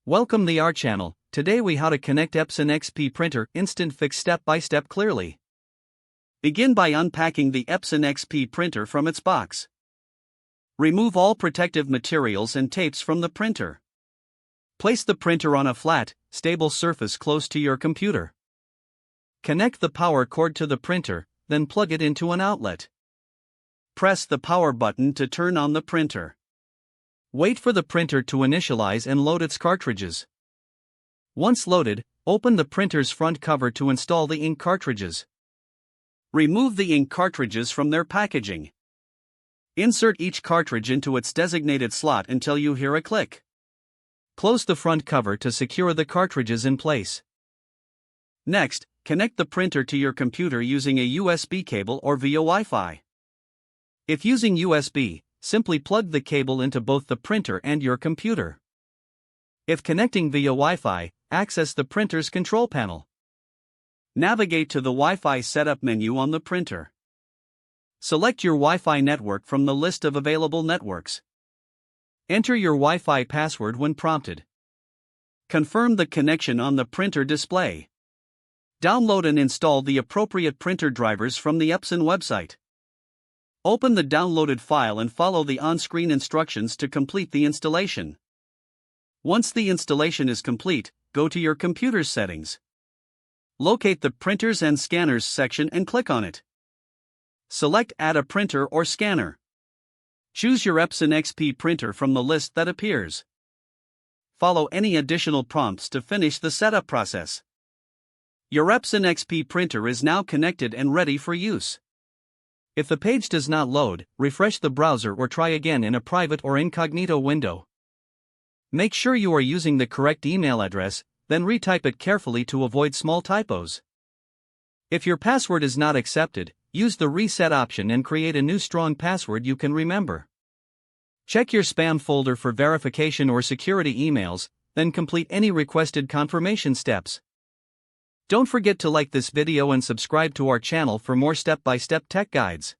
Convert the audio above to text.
Welcome to our channel. Today we how to connect Epson XP printer instant fix step by step clearly. Begin by unpacking the Epson XP printer from its box. Remove all protective materials and tapes from the printer. Place the printer on a flat, stable surface close to your computer. Connect the power cord to the printer, then plug it into an outlet. Press the power button to turn on the printer. Wait for the printer to initialize and load its cartridges. Once loaded, open the printer's front cover to install the ink cartridges. Remove the ink cartridges from their packaging. Insert each cartridge into its designated slot until you hear a click. Close the front cover to secure the cartridges in place. Next, connect the printer to your computer using a USB cable or via Wi-Fi. If using USB, simply plug the cable into both the printer and your computer. If connecting via Wi-Fi, access the printer's control panel. Navigate to the Wi-Fi setup menu on the printer. Select your Wi-Fi network from the list of available networks. Enter your Wi-Fi password when prompted. Confirm the connection on the printer display. Download and install the appropriate printer drivers from the Epson website. Open the downloaded file and follow the on-screen instructions to complete the installation. Once the installation is complete, go to your computer's settings. Locate the Printers and Scanners section and click on it. Select Add a printer or scanner. Choose your Epson XP printer from the list that appears. Follow any additional prompts to finish the setup process. Your Epson XP printer is now connected and ready for use. If the page does not load, refresh the browser or try again in a private or incognito window. Make sure you are using the correct email address, then retype it carefully to avoid small typos. If your password is not accepted, use the reset option and create a new strong password you can remember. Check your spam folder for verification or security emails, then complete any requested confirmation steps. Don't forget to like this video and subscribe to our channel for more step-by-step tech guides.